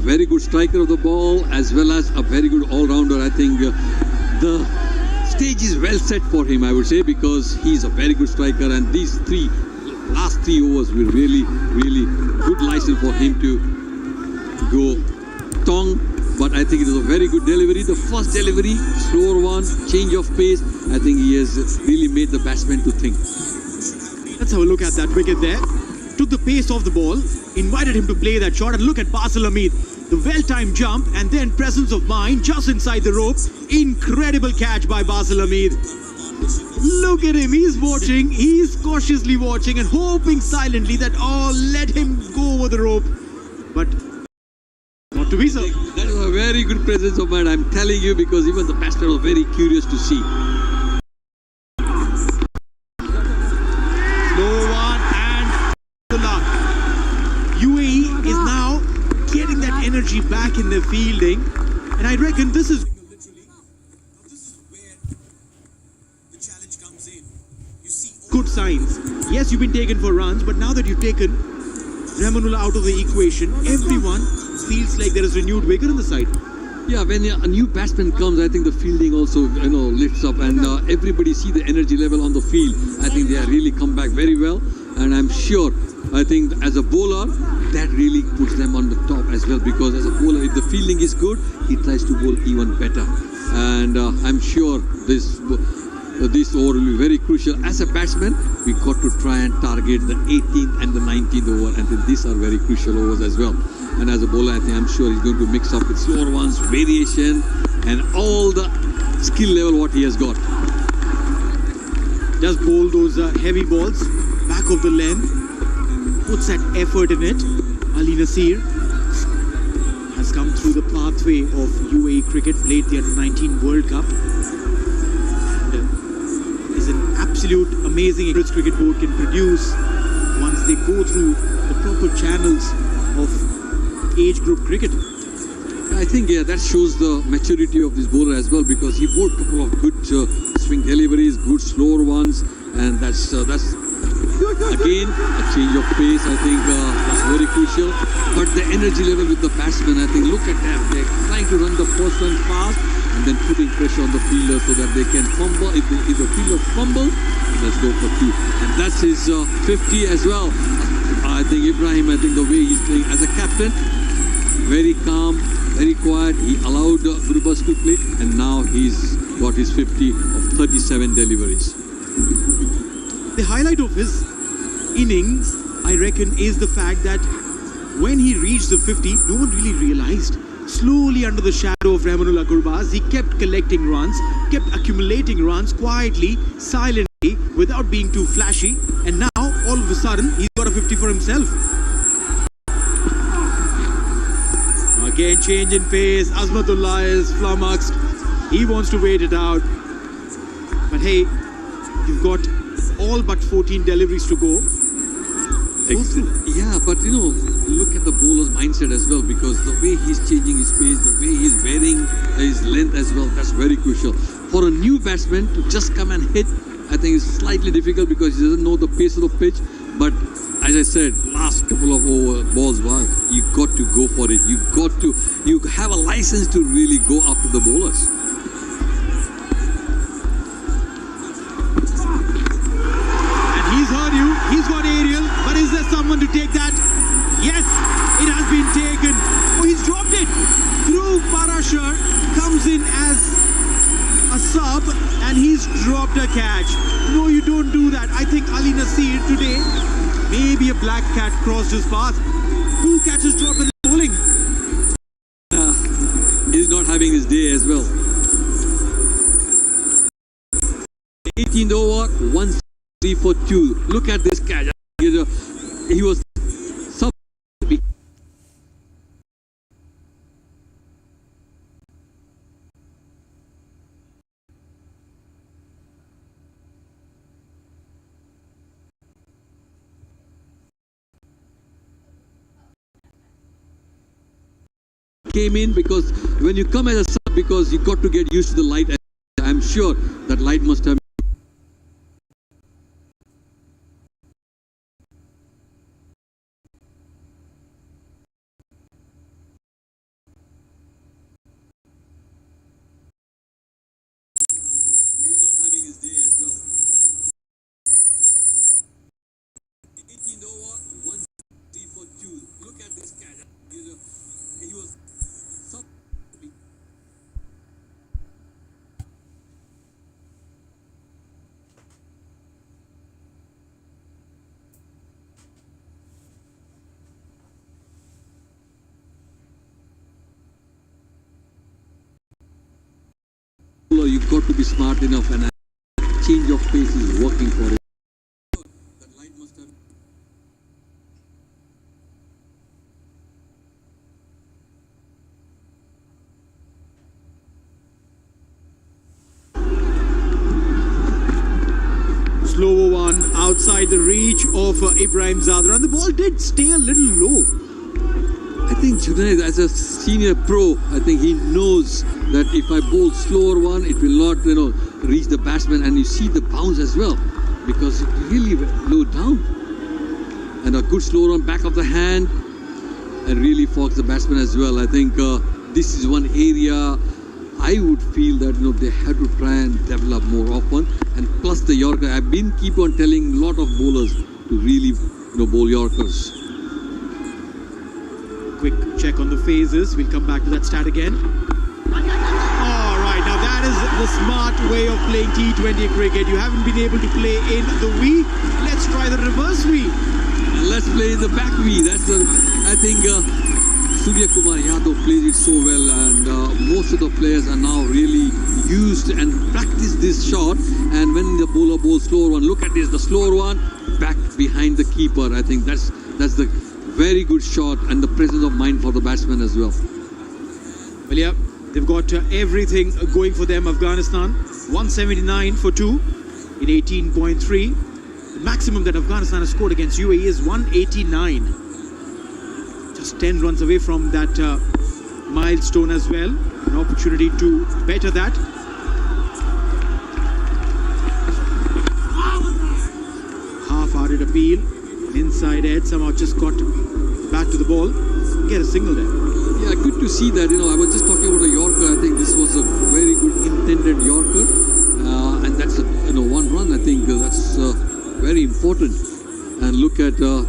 very good striker of the ball as well as a very good all-rounder. I think the stage is well set for him, I would say, because he's a very good striker, and these last three overs were really good license for him to go tong. But I think it was a very good delivery. The first delivery, slower one, change of pace. I think he has really made the batsman to think. Let's have a look at that wicket there. Took the pace off the ball, invited him to play that shot, and look at Basil Hamid. The well-timed jump and then presence of mind just inside the rope. Incredible catch by Basil Hamid. Look at him, he's watching, he's cautiously watching and hoping silently that, oh, let him go over the rope. But not to be so. That was a very good presence of mind, I'm telling you, because even the batsman was very curious to see. Slow one and the luck. UAE is now getting that energy back in their fielding, and I reckon this is good signs. Yes, you've been taken for runs, but now that you've taken Rahmanullah out of the equation, everyone feels like there is renewed vigor in the side. Yeah, when a new batsman comes, I think the fielding also, lifts up, and everybody see the energy level on the field. I think they are really come back very well, and I'm sure, I think as a bowler, that really puts them on the top as well, because as a bowler, if the fielding is good, he tries to bowl even better. And I'm sure this over will be very crucial. As a batsman, we got to try and target the 18th and the 19th over, and then these are very crucial overs as well. And as a bowler, I think I'm sure he's going to mix up with slower ones, variation, and all the skill level what he has got. Just bowl those heavy balls, back of the length, puts that effort in it. Ali Nasir has come through the pathway of UAE cricket, played the Under-19 World Cup, and is an absolute amazing Emirates Cricket Board can produce once they go through the proper channels of age group cricket. I think, yeah, that shows the maturity of this bowler as well, because he bowled a couple of good swing deliveries, good slower ones, and that's again a change of pace. I think that's very crucial. But the energy level with the batsmen, I think, look at them. They're trying to run the first one fast and then putting pressure on the fielder so that they can fumble. If the fielder fumbles, let's go for two. And that's his 50 as well. I think Ibrahim, the way he's playing as a captain, very calm, very quiet. He allowed Gurbaz to play, and now he's got his 50 of 37 deliveries. The highlight of his innings, I reckon, is the fact that when he reached the 50, no one really realized. Slowly under the shadow of Rahmanullah Gurbaz, he kept collecting runs, kept accumulating runs quietly, silently, without being too flashy, and now all of a sudden he's got a 50 for himself. Again, change in pace. Azmatullah is flummoxed. He wants to wait it out. But hey, you've got all but 14 deliveries to go. Yeah, but look at the bowler's mindset as well, because the way he's changing his pace, the way he's varying his length as well, that's very crucial. For a new batsman to just come and hit, I think it's slightly difficult because he doesn't know the pace of the pitch. But as I said, last couple of balls, wow, you got to go for it. You have a license to really go after the bowlers. And he's heard you. He's got aerial. But is there someone to take that? Yes, it has been taken. Oh, he's dropped it. Dhruv Parashar comes in as a sub, and he's dropped a catch. No, you don't do that. I think Ali Nasir today, maybe a black cat crossed his path. 2 catches dropped in the bowling. He's not having his day as well. 18th over, 1 for 2. Look at this catch. He was sub. Came in because when you come as a sub, because you got to get used to the light. I'm sure that light must have you've got to be smart enough, and change of pace is working for it. Slower one outside the reach of Ibrahim Zadran. The ball did stay a little low. I think Junaid, as a senior pro, I think he knows that if I bowl slower one, it will not, reach the batsman. And you see the bounce as well, because it really low down. And a good slow one back of the hand, and really fogs the batsman as well. I think this is one area I would feel that they have to try and develop more often. And plus the Yorker, I've been keep on telling a lot of bowlers to really bowl Yorkers. Quick check on the phases. We'll come back to that stat again. All right, now that is the smart way of playing T20 cricket. You haven't been able to play in the V. Let's try the reverse V. Let's play the back V. That's the, I think Surya Kumar Yadav plays it so well, and most of the players are now really used and practice this shot. And when the bowler bowls slower one, look at this, the slower one back behind the keeper. I think that's the very good shot and the presence of mind for the batsman as well. Well, yeah, they've got everything going for them. Afghanistan 179 for 2 in 18.3. The maximum that Afghanistan has scored against UAE is 189. Just 10 runs away from that milestone as well. An opportunity to better that. Half-hearted appeal. Inside edge, somehow just got back to the ball. Get a single there. Yeah, good to see that. I was just talking about a Yorker. I think this was a very good intended Yorker. And that's a, one run. I think that's very important. And look at the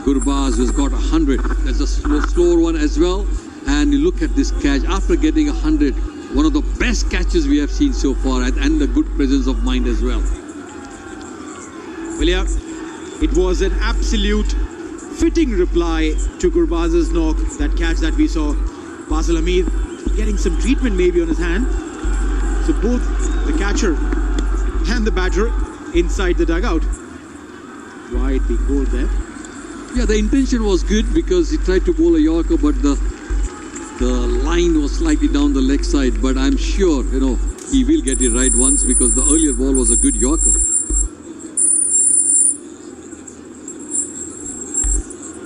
Gurbaz, who's got 100. That's a slower one as well. And you look at this catch after getting 100, one of the best catches we have seen so far, and a good presence of mind as well. Well, yeah, it was an absolute fitting reply to Gurbaz's knock. That catch that we saw, Basil Hamid getting some treatment maybe on his hand. So both the catcher and the batter inside the dugout. Wide big goal there. Yeah, the intention was good because he tried to bowl a Yorker, but the line was slightly down the leg side. But I'm sure, he will get it right once, because the earlier ball was a good Yorker.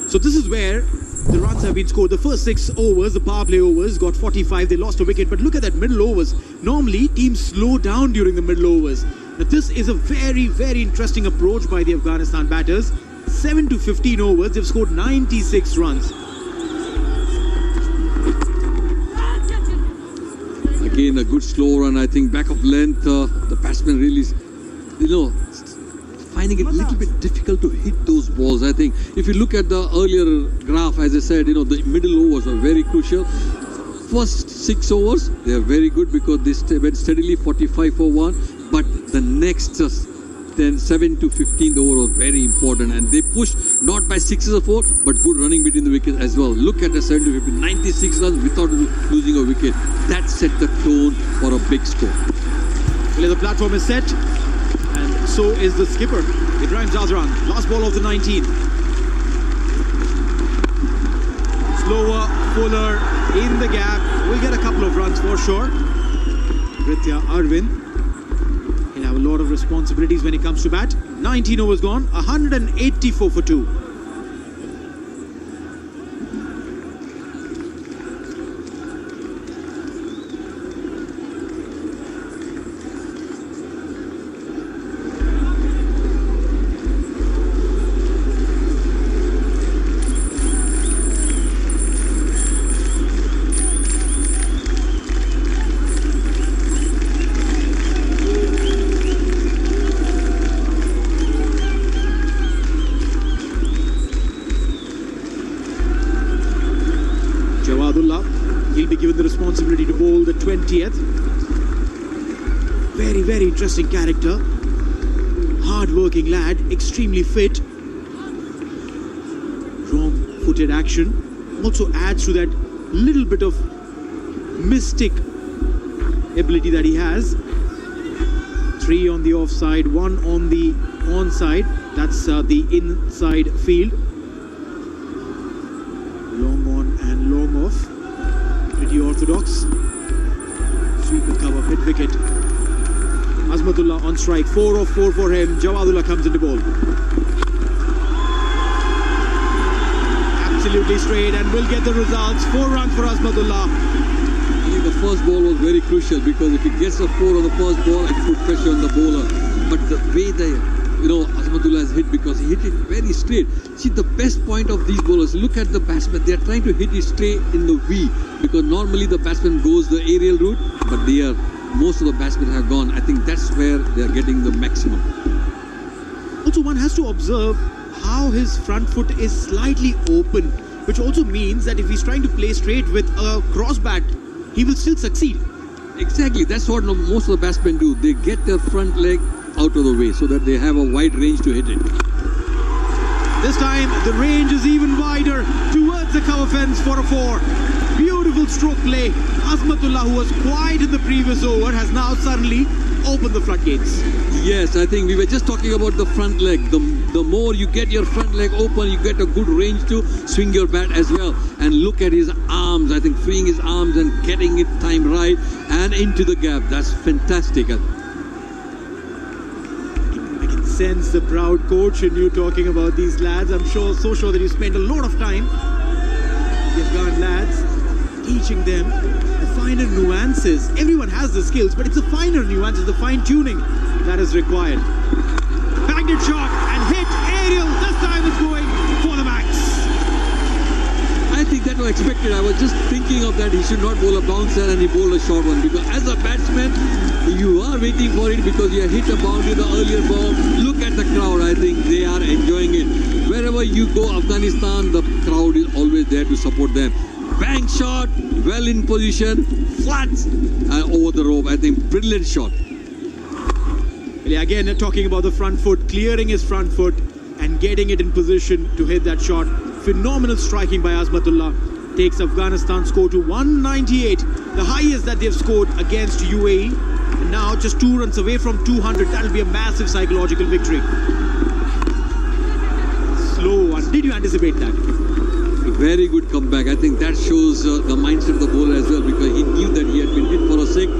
So this is where the runs have been scored. The first 6 overs, the power play overs, got 45. They lost a wicket. But look at that middle overs. Normally, teams slow down during the middle overs. Now, this is a very, very interesting approach by the Afghanistan batters. 7 to 15 overs, they've scored 96 runs. Again, a good slow run. I think back of length, the batsman really, finding it a little bit difficult to hit those balls. I think if you look at the earlier graph, as I said, the middle overs are very crucial. First 6 overs, they are very good because they went steadily 45 for 1. But the next 7 to 15 over was very important, and they pushed not by 6s or 4, but good running between the wickets as well. Look at the 7 to 15, 96 runs without losing a wicket. That set the tone for a big score. Well, the platform is set, and so is the skipper, Ibrahim Zadran. Last ball of the 19. Slower, fuller, in the gap. We'll get a couple of runs for sure. Ritya Arvind. He'll have a lot of responsibilities when it comes to bat. 19 overs gone, 184 for 2. He'll be given the responsibility to bowl the 20th. Very, very interesting character. Hard-working lad, extremely fit. Wrong-footed action. Also adds to that little bit of mystic ability that he has. 3 on the offside, 1 on the onside. That's the inside field. Long on and long off. Pretty orthodox. Sweep and cover, mid wicket. Azmatullah on strike. 4 of 4 for him. Jawadullah comes into ball. Absolutely straight and will get the results. 4 runs for Azmatullah. I think the first ball was very crucial because if he gets a 4 on the first ball, it put pressure on the bowler. But the way Azmatullah has hit, because he hit it very straight. See, the best point of these bowlers, look at the batsmen. They are trying to hit it straight in the V, because normally the batsman goes the aerial route, but most of the batsmen have gone. I think that's where they are getting the maximum. Also, one has to observe how his front foot is slightly open, which also means that if he's trying to play straight with a cross bat, he will still succeed. Exactly, that's what most of the batsmen do. They get their front leg out of the way so that they have a wide range to hit it. This time the range is even wider towards the cover fence for a 4. Beautiful stroke play. Azmatullah, who was quiet in the previous over, has now suddenly opened the floodgates. Yes, I think we were just talking about the front leg. The more you get your front leg open, you get a good range to swing your bat as well. And look at his arms. I think freeing his arms and getting it timed right and into the gap. That's fantastic. I can sense the proud coach in you talking about these lads. I'm so sure that you spent a lot of time, the Afghan lads, teaching them the finer nuances. Everyone has the skills, but it's the finer nuances, the fine tuning that is required. Bagged shot and hit aerial. This time it's going for the max. I think that was expected. I was just thinking of that. He should not bowl a bouncer and he bowled a short one, because as a batsman you are waiting for it because you hit a boundary the earlier ball. Look at the crowd. I think they are enjoying it. Wherever you go, Afghanistan, the crowd is always there to support them. Bang shot, well in position, flat over the rope. I think brilliant shot. Well, again, talking about the front foot, clearing his front foot and getting it in position to hit that shot. Phenomenal striking by Azmatullah. Takes Afghanistan score to 198, the highest that they've scored against UAE. And now just 2 runs away from 200. That'll be a massive psychological victory. Slow one. Did you anticipate that? Very good comeback. I think that shows the mindset of the bowler as well, because he knew that he had been hit for a 6.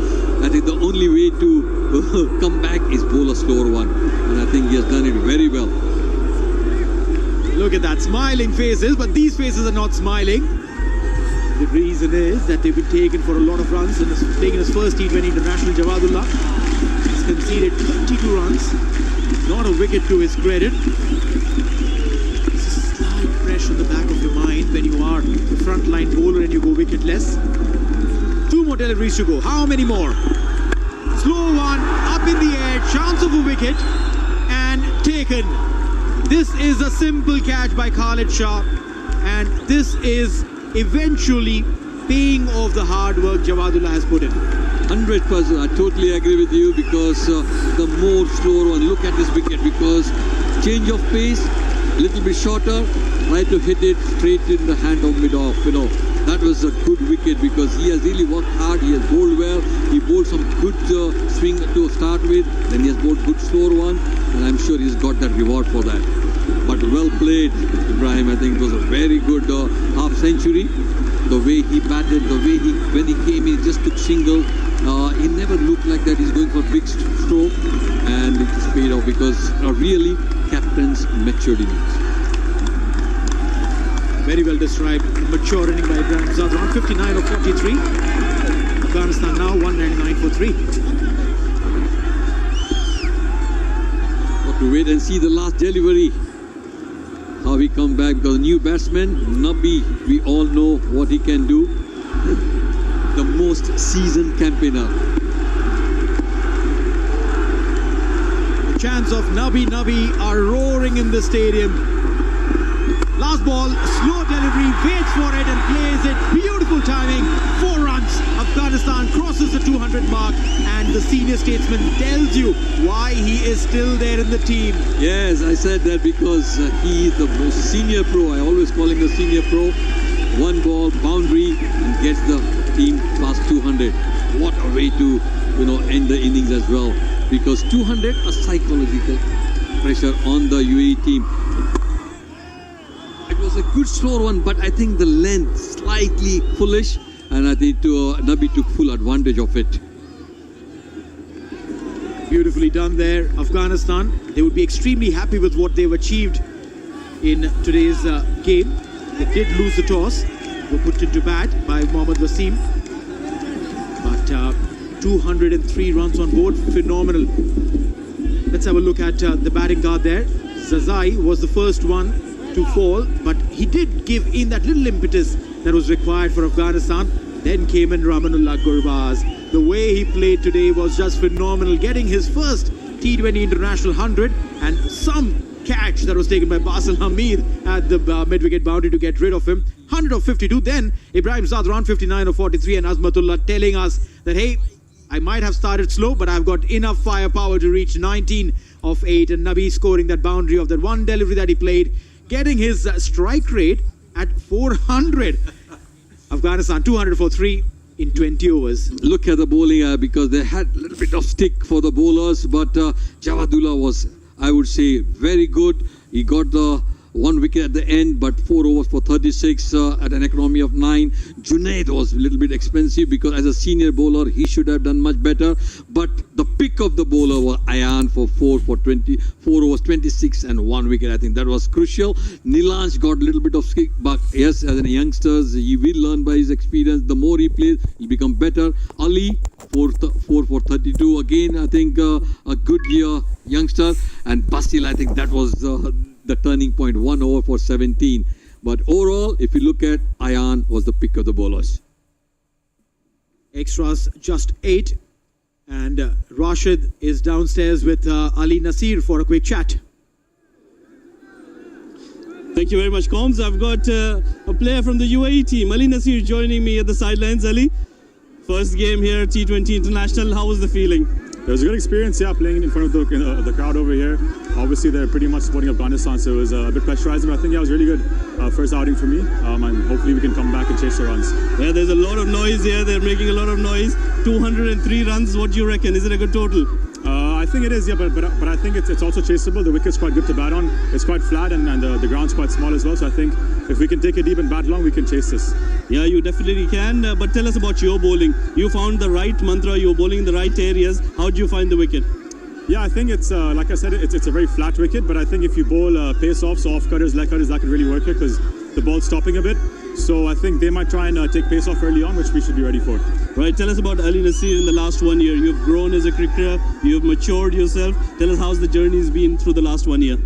I think the only way to come back is bowl a slower one, and I think he has done it very well. Look at that, smiling faces, but these faces are not smiling. The reason is that they've been taken for a lot of runs and has taken his first T20 international. Jawadullah has conceded 22 runs, not a wicket to his credit. Fresh on the back of your mind when you are the frontline bowler and you go wicketless. 2 more deliveries to go. How many more? Slow one, up in the air, chance of a wicket, and taken. This is a simple catch by Khalid Shah, and this is eventually paying off the hard work Jawadullah has put in. 100%. I totally agree with you, because the more slower one. Look at this wicket, because change of pace, little bit shorter, try to hit it straight in the hand of mid-off. That was a good wicket, because he has really worked hard. He has bowled well. He bowled some good swing to start with, then he has bowled good slower one, and I'm sure he's got that reward for that. But well played, Ibrahim. I think it was a very good half century. The way he batted, the way when he came in, he just took single. He never looked like that he's going for big stroke, and it just paid off, because really captain's maturity innings. Very well described. Mature inning by Ibrahim Zadran. 59 of 43. Afghanistan now 199 for 3. Got to wait and see the last delivery. How he come back, because new batsman, Nabi, we all know what he can do. The most seasoned campaigner. The chants of Nabi are roaring in the stadium. Last ball, slow delivery, waits for it and plays it. Beautiful timing, 4 runs. Afghanistan crosses the 200 mark, and the senior statesman tells you why he is still there in the team. Yes, I said that because he is the most senior pro. I always call him the senior pro. 1 ball, boundary, and gets the team past 200. What a way to, end the innings as well. because 200 a psychological pressure on the UAE team. It was a good slow one, but I think the length slightly foolish, and I think Nabi took full advantage of it. Beautifully done there, Afghanistan. They would be extremely happy with what they've achieved in today's game. They did lose the toss, were put into bat by Mohammad Wasim. But 203 runs on board, phenomenal. Let's have a look at the batting guard there. Zazai was the first one to fall, but he did give in that little impetus that was required for Afghanistan. Then came in Ramanullah Gurbaz. The way he played today was just phenomenal, getting his first T20 International 100 and some catch that was taken by Basil Hamid at the mid-wicket boundary to get rid of him. 100 of 52. Then Ibrahim Zadran 59 of 43, and Azmatullah telling us that, hey, I might have started slow, but I've got enough firepower to reach 19 of 8. And Nabi scoring that boundary of that one delivery that he played, getting his strike rate at 400. Afghanistan 200 for 3 in 20 overs. Look at the bowling because they had a little bit of stick for the bowlers, but Javadullah was, I would say, very good. He got the 1 wicket at the end, but 4 overs for 36 at an economy of 9. Junaid was a little bit expensive because as a senior bowler, he should have done much better. But the pick of the bowler was Ayan for 4 overs, 26 and 1 wicket. I think that was crucial. Nilanj got a little bit of stick, but yes, as a youngster, he will learn by his experience. The more he plays, he'll become better. Ali, 4 for 32. Again, I think a good year youngster. And Basil, I think that was the turning point, 1 over for 17. But overall, if you look at Ayan, was the pick of the bowlers. Extras just 8. And Rashid is downstairs with Ali Nasir for a quick chat. Thank you very much, Combs. I've got a player from the UAE team, Ali Nasir, joining me at the sidelines. Ali, first game here at T20 International. How was the feeling? It was a good experience, yeah, playing in front of the crowd over here. Obviously, they're pretty much supporting Afghanistan, so it was a bit pressurizing, but I think, yeah, it was really good first outing for me, and hopefully we can come back and chase the runs. Yeah, there's a lot of noise here. They're making a lot of noise. 203 runs, what do you reckon? Is it a good total? I think it is, yeah, but I think it's also chaseable. The wicket's quite good to bat on. It's quite flat, and the ground's quite small as well, so I think if we can take it deep and bat long, we can chase this. Yeah, you definitely can, but tell us about your bowling. You found the right mantra, you're bowling in the right areas. How did you find the wicket? Yeah, I think it's, like I said, it's a very flat wicket, but I think if you bowl pace-offs, off-cutters, leg cutters, that could really work here because the ball's stopping a bit. So I think they might try and take pace off early on, which we should be ready for. Right, tell us about Ali Nasir in the last 1 year. You've grown as a cricketer, you've matured yourself. Tell us how's the journey's been through the last 1 year.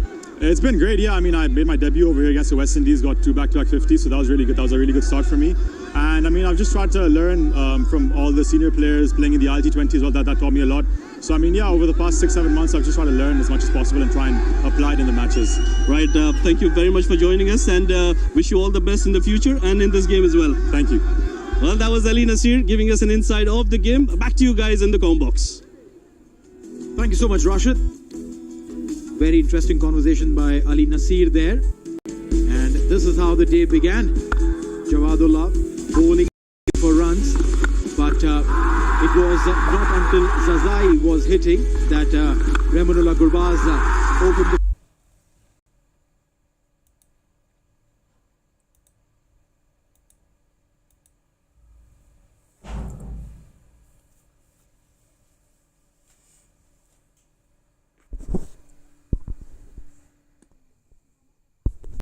It's been great, yeah. I mean, I made my debut over here against the West Indies, got 2 back-to-back 50s, so that was really good. That was a really good start for me. And I mean, I've just tried to learn from all the senior players playing in the ILT20 as well. That taught me a lot. So I mean, yeah, over the past 6-7 months, I've just tried to learn as much as possible and try and apply it in the matches. Right, thank you very much for joining us, and wish you all the best in the future and in this game as well. Thank you. Well, that was Ali Nasir giving us an insight of the game. Back to you guys in the com box. Thank you so much, Rashid. Very interesting conversation by Ali Nasir there. And this is how the day began. Jawadullah bowling for runs, but it was not until Zazai was hitting that Ramanullah Gurbaz opened the